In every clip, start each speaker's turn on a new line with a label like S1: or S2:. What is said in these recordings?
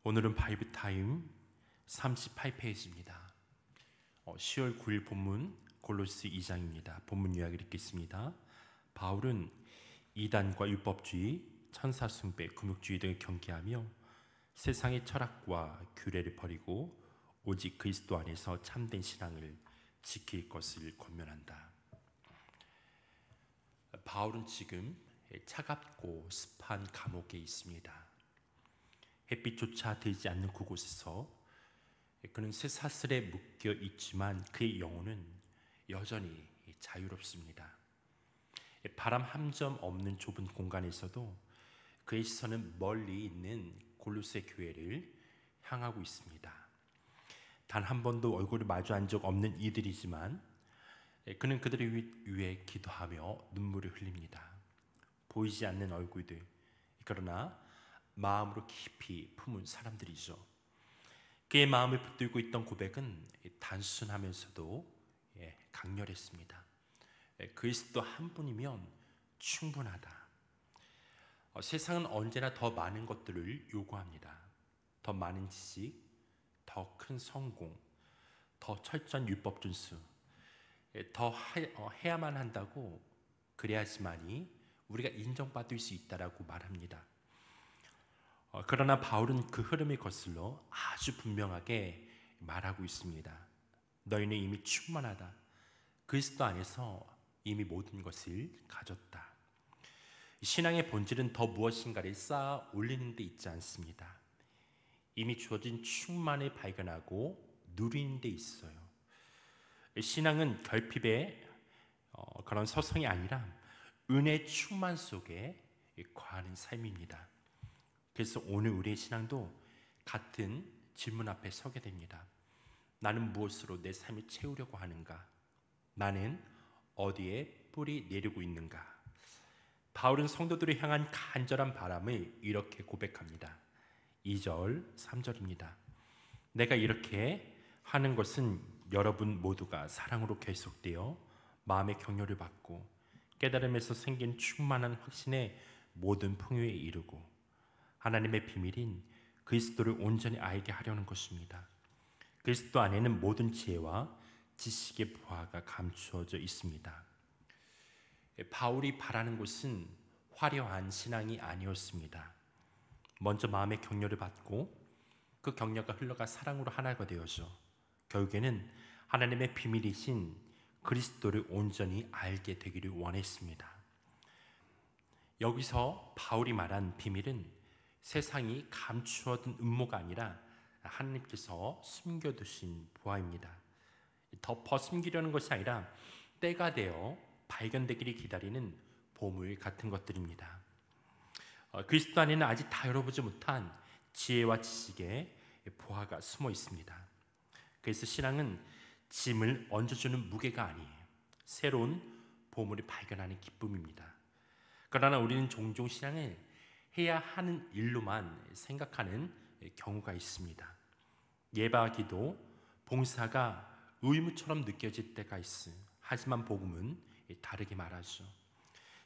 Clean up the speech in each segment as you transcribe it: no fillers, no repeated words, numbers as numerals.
S1: 오늘은 바이블 타임 38페이지입니다. 10월 9일 본문 골로새 2장입니다. 본문 요약을 읽겠습니다. 바울은 이단과 율법주의, 천사숭배, 금욕주의 등을 경계하며 세상의 철학과 규례를 버리고 오직 그리스도 안에서 참된 신앙을 지킬 것을 권면한다. 바울은 지금 차갑고 습한 감옥에 있습니다. 햇빛조차 들지 않는 그곳에서 그는 쇠사슬에 묶여 있지만 그의 영혼은 여전히 자유롭습니다. 바람 한 점 없는 좁은 공간에서도 그의 시선은 멀리 있는 골로새 교회를 향하고 있습니다. 단 한 번도 얼굴을 마주한 적 없는 이들이지만 그는 그들을 위해 기도하며 눈물을 흘립니다. 보이지 않는 얼굴들, 그러나 마음으로 깊이 품은 사람들이죠. 그의 마음을 붙들고 있던 고백은 단순하면서도 강렬했습니다. 그리스도 한 분이면 충분하다. 세상은 언제나 더 많은 것들을 요구합니다. 더 많은 지식, 더 큰 성공, 더 철저한 율법 준수, 더 해야만 한다고 그래야지만이 우리가 인정받을 수 있다라고 말합니다. 그러나 바울은 그 흐름을 거슬러 아주 분명하게 말하고 있습니다. 너희는 이미 충만하다. 그리스도 안에서 이미 모든 것을 가졌다. 신앙의 본질은 더 무엇인가를 쌓아 올리는 데 있지 않습니다. 이미 주어진 충만을 발견하고 누리는 데 있어요. 신앙은 결핍의 그런 서성이 아니라 은혜의 충만 속에 거하는 삶입니다. 그래서 오늘 우리의 신앙도 같은 질문 앞에 서게 됩니다. 나는 무엇으로 내 삶을 채우려고 하는가? 나는 어디에 뿌리 내리고 있는가? 바울은 성도들을 향한 간절한 바람을 이렇게 고백합니다. 2절, 3절입니다. 내가 이렇게 하는 것은 여러분 모두가 사랑으로 결속되어 마음의 격려를 받고 깨달음에서 생긴 충만한 확신의 모든 풍요에 이르고 하나님의 비밀인 그리스도를 온전히 알게 하려는 것입니다. 그리스도 안에는 모든 지혜와 지식의 보화가 감추어져 있습니다. 바울이 바라는 것은 화려한 신앙이 아니었습니다. 먼저 마음의 격려를 받고 그 격려가 흘러가 사랑으로 하나가 되어서 결국에는 하나님의 비밀이신 그리스도를 온전히 알게 되기를 원했습니다. 여기서 바울이 말한 비밀은 세상이 감추어둔 음모가 아니라 하나님께서 숨겨두신 보화입니다. 덮어 숨기려는 것이 아니라 때가 되어 발견되기를 기다리는 보물 같은 것들입니다. 그리스도 안에는 아직 다 열어보지 못한 지혜와 지식의 보화가 숨어 있습니다. 그래서 신앙은 짐을 얹어주는 무게가 아니에요. 새로운 보물을 발견하는 기쁨입니다. 그러나 우리는 종종 신앙을 해야 하는 일로만 생각하는 경우가 있습니다. 예배와 기도, 봉사가 의무처럼 느껴질 때가 있어요. 하지만 복음은 다르게 말하죠.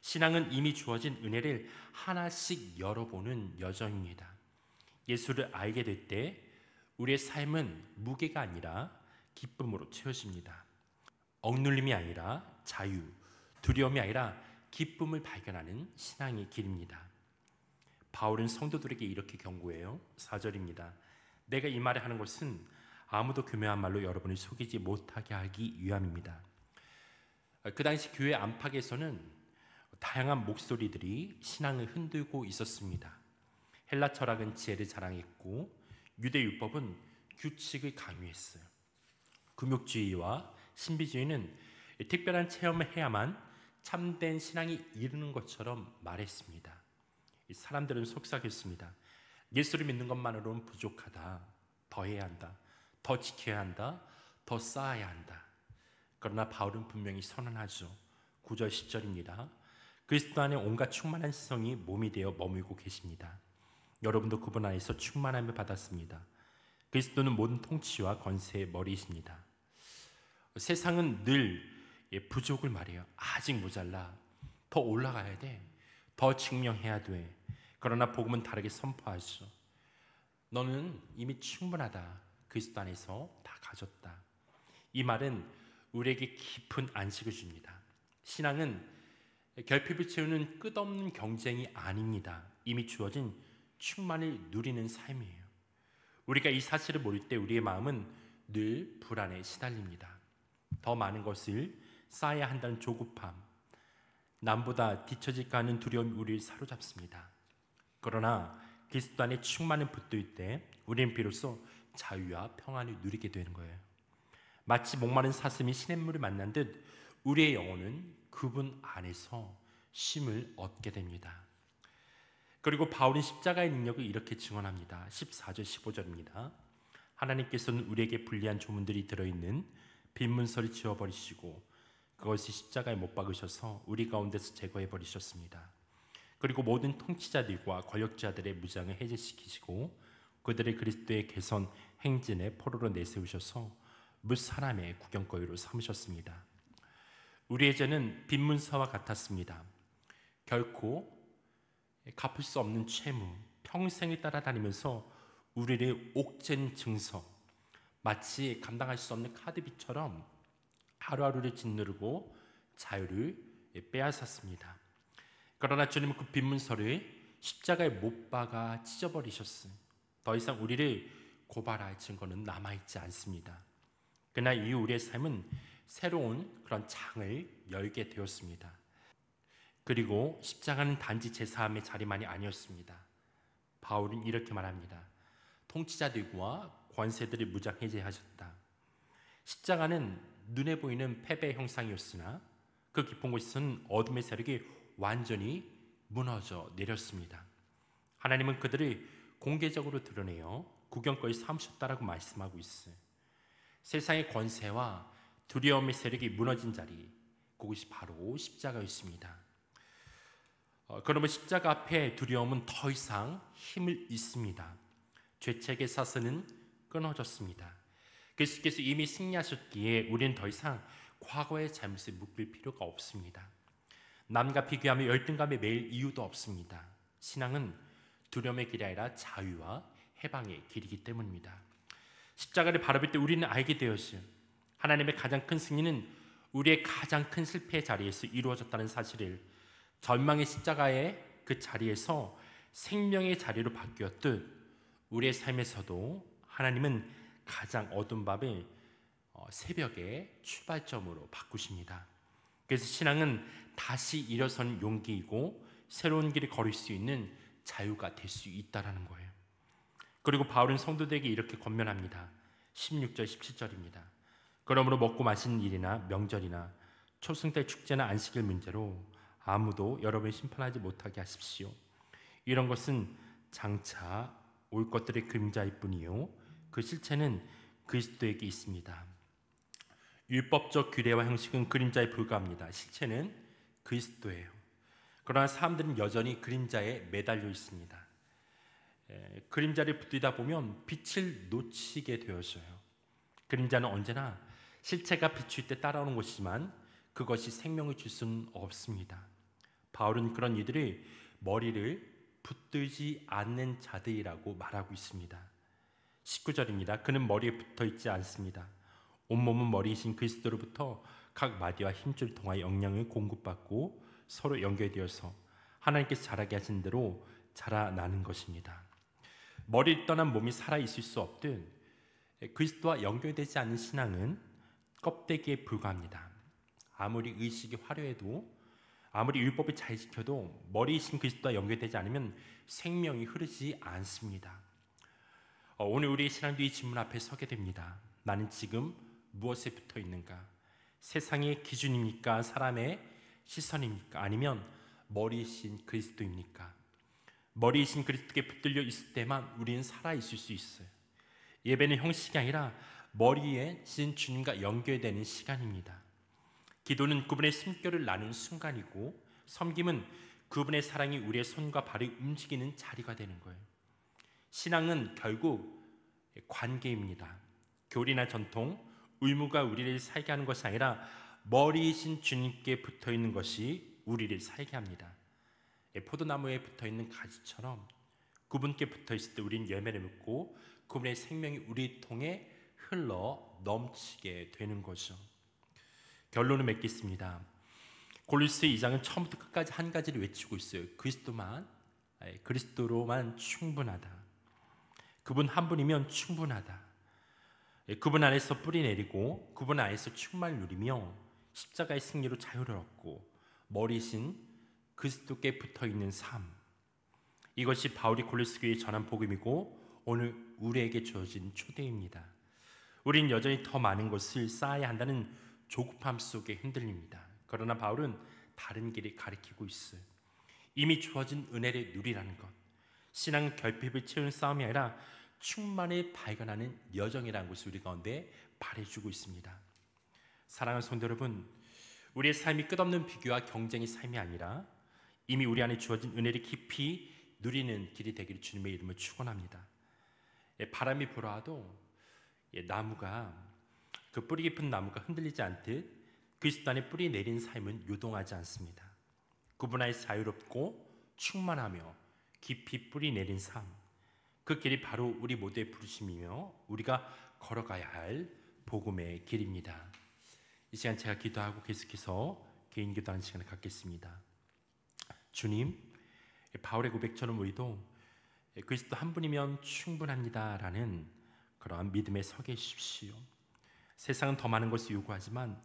S1: 신앙은 이미 주어진 은혜를 하나씩 열어보는 여정입니다. 예수를 알게 될 때 우리의 삶은 무게가 아니라 기쁨으로 채워집니다. 억눌림이 아니라 자유, 두려움이 아니라 기쁨을 발견하는 신앙의 길입니다. 바울은 성도들에게 이렇게 경고해요. 4절입니다. 내가 이 말을 하는 것은 아무도 교묘한 말로 여러분을 속이지 못하게 하기 위함입니다. 그 당시 교회 안팎에서는 다양한 목소리들이 신앙을 흔들고 있었습니다. 헬라 철학은 지혜를 자랑했고 유대 율법은 규칙을 강요했어요. 금욕주의와 신비주의는 특별한 체험을 해야만 참된 신앙이 이르는 것처럼 말했습니다. 사람들은 속삭였습니다. 예수를 믿는 것만으로는 부족하다. 더 해야 한다. 더 지켜야 한다. 더 쌓아야 한다. 그러나 바울은 분명히 선언하죠. 9절 10절입니다. 그리스도 안에 온갖 충만한 지성이 몸이 되어 머물고 계십니다. 여러분도 그분 안에서 충만함을 받았습니다. 그리스도는 모든 통치와 권세의 머리이십니다. 세상은 늘 부족을 말해요. 아직 모자라. 더 올라가야 돼. 더 증명해야 돼. 그러나 복음은 다르게 선포하죠. 너는 이미 충분하다. 그리스도 안에서 다 가졌다. 이 말은 우리에게 깊은 안식을 줍니다. 신앙은 결핍을 채우는 끝없는 경쟁이 아닙니다. 이미 주어진 충만을 누리는 삶이에요. 우리가 이 사실을 모를 때 우리의 마음은 늘 불안에 시달립니다. 더 많은 것을 쌓아야 한다는 조급함, 남보다 뒤처질까 하는 두려움이 우리를 사로잡습니다. 그러나 그리스도 안에 충만을 붙들 때 우리는 비로소 자유와 평안을 누리게 되는 거예요. 마치 목마른 사슴이 시냇물을 만난 듯 우리의 영혼은 그분 안에서 쉼을 얻게 됩니다. 그리고 바울은 십자가의 능력을 이렇게 증언합니다. 14절 15절입니다. 하나님께서는 우리에게 불리한 조문들이 들어있는 빈 문서를 지워버리시고 그것을 십자가에 못 박으셔서 우리 가운데서 제거해버리셨습니다. 그리고 모든 통치자들과 권력자들의 무장을 해제시키시고 그들의 그리스도의 개선 행진의 포로로 내세우셔서 뭇 사람의 구경거리로 삼으셨습니다. 우리의 죄는 빈 문서와 같았습니다. 결코 갚을 수 없는 채무, 평생을 따라다니면서 우리를 옥죄는 증서, 마치 감당할 수 없는 카드빚처럼 하루하루를 짓누르고 자유를 빼앗았습니다. 그러나 주님은 그 빈 문서를 십자가에 못 박아 찢어버리셨어요. 더 이상 우리를 고발할 증거는 남아있지 않습니다. 그날 이후 우리의 삶은 새로운 그런 창을 열게 되었습니다. 그리고 십자가는 단지 제사함의 자리만이 아니었습니다. 바울은 이렇게 말합니다. 통치자들과 권세들을 무장 해제하셨다. 십자가는 눈에 보이는 패배의 형상이었으나 그 깊은 곳에서는 어둠의 세력이 완전히 무너져 내렸습니다. 하나님은 그들을 공개적으로 드러내어 구경거리 삼으셨다라고 말씀하고 있어요. 세상의 권세와 두려움의 세력이 무너진 자리, 그것이 바로 십자가였습니다. 그러면 십자가 앞에 두려움은 더 이상 힘을 잃습니다. 죄책의 사슬은 끊어졌습니다. 그리스도께서 이미 승리하셨기에 우리는 더 이상 과거의 잘못을 묶을 필요가 없습니다. 남과 비교하며 열등감에 매일 이유도 없습니다. 신앙은 두려움의 길이 아니라 자유와 해방의 길이기 때문입니다. 십자가를 바라볼 때 우리는 알게 되었어요. 하나님의 가장 큰 승리는 우리의 가장 큰 실패의 자리에서 이루어졌다는 사실을, 절망의 십자가의 그 자리에서 생명의 자리로 바뀌었듯 우리의 삶에서도 하나님은 가장 어두운 밤을 새벽의 출발점으로 바꾸십니다. 그래서 신앙은 다시 일어서는 용기이고 새로운 길을 걸을 수 있는 자유가 될 수 있다는 거예요. 그리고 바울은 성도들에게 이렇게 권면합니다. 16절 17절입니다. 그러므로 먹고 마시는 일이나 명절이나 초승달 축제나 안식일 문제로 아무도 여러분을 심판하지 못하게 하십시오. 이런 것은 장차 올 것들의 그림자일 뿐이요 그 실체는 그리스도에게 있습니다. 율법적 규례와 형식은 그림자에 불과합니다. 실체는 그리스도예요. 그러나 사람들은 여전히 그림자에 매달려 있습니다. 그림자를 붙들다 보면 빛을 놓치게 되어져요. 그림자는 언제나 실체가 비출 때 따라오는 것이지만 그것이 생명을 줄 수는 없습니다. 바울은 그런 이들을 머리를 붙들지 않는 자들이라고 말하고 있습니다. 19절입니다. 그는 머리에 붙어 있지 않습니다. 온몸은 머리이신 그리스도로부터 각 마디와 힘줄 통하여 영향을 공급받고 서로 연결되어서 하나님께서 자라게 하신 대로 자라나는 것입니다. 머리를 떠난 몸이 살아있을 수 없듯 그리스도와 연결되지 않는 신앙은 껍데기에 불과합니다. 아무리 의식이 화려해도 아무리 율법을 잘 지켜도 머리이신 그리스도와 연결되지 않으면 생명이 흐르지 않습니다. 오늘 우리의 신앙도 이 질문 앞에 서게 됩니다. 나는 지금 무엇에 붙어 있는가? 세상의 기준입니까? 사람의 시선입니까? 아니면 머리이신 그리스도입니까? 머리이신 그리스도께 붙들려 있을 때만 우리는 살아있을 수 있어요. 예배는 형식이 아니라 머리에 신 주님과 연결되는 시간입니다. 기도는 그분의 숨결을 나누는 순간이고 섬김은 그분의 사랑이 우리의 손과 발을 움직이는 자리가 되는 거예요. 신앙은 결국 관계입니다. 교리나 전통, 의무가 우리를 살게 하는 것이 아니라 머리이신 주님께 붙어있는 것이 우리를 살게 합니다. 포도나무에 붙어있는 가지처럼 그분께 붙어 있을 때 우리는 열매를 맺고 그분의 생명이 우리 통해 흘러 넘치게 되는 거죠. 결론을 맺겠습니다. 골로새 2장은 처음부터 끝까지 한 가지를 외치고 있어요. 그리스도로만 충분하다. 그분 한 분이면 충분하다. 그분 안에서 뿌리 내리고 그분 안에서 충만을 누리며 십자가의 승리로 자유를 얻고 머리신 그리스도께 붙어있는 삶, 이것이 바울이 골로새 교회에 전한 복음이고 오늘 우리에게 주어진 초대입니다. 우리는 여전히 더 많은 것을 쌓아야 한다는 조급함 속에 흔들립니다. 그러나 바울은 다른 길을 가리키고 있어요. 이미 주어진 은혜를 누리라는 것, 신앙 결핍을 채우는 싸움이 아니라 충만을 발견하는 여정이라는 것을 우리 가운데 말해주고 있습니다. 사랑하는 성도 여러분, 우리의 삶이 끝없는 비교와 경쟁의 삶이 아니라 이미 우리 안에 주어진 은혜를 깊이 누리는 길이 되기를 주님의 이름으로 축원합니다. 바람이 불어와도 나무가, 그 뿌리 깊은 나무가 흔들리지 않듯 그리스도 안에 뿌리 내린 삶은 요동하지 않습니다. 그분 안에 자유롭고 충만하며 깊이 뿌리 내린 삶, 그 길이 바로 우리 모두의 부르심이며 우리가 걸어가야 할 복음의 길입니다. 이 시간 제가 기도하고 계속해서 개인 기도하는 시간을 갖겠습니다. 주님, 바울의 고백처럼 우리도 그리스도 한 분이면 충분합니다라는 그러한 믿음에 서게 해주십시오. 세상은 더 많은 것을 요구하지만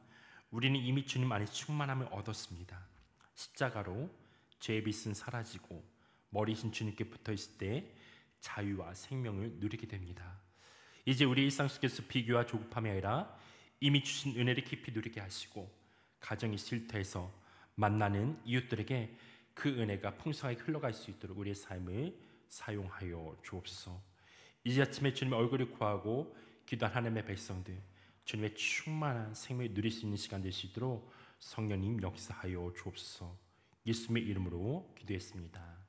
S1: 우리는 이미 주님 안에서 충만함을 얻었습니다. 십자가로 죄의 빚은 사라지고 머리신 주님께 붙어있을 때 자유와 생명을 누리게 됩니다. 이제 우리 일상 속에서 비교와 조급함이 아니라 이미 주신 은혜를 깊이 누리게 하시고 가정이 실패해서 만나는 이웃들에게 그 은혜가 풍성하게 흘러갈 수 있도록 우리의 삶을 사용하여 주옵소서. 이제 아침에 주님의 얼굴을 구하고 기도한 하나님의 백성들, 주님의 충만한 생명을 누릴 수 있는 시간 될 수 있도록 성령님 역사하여 주옵소서. 예수님의 이름으로 기도했습니다.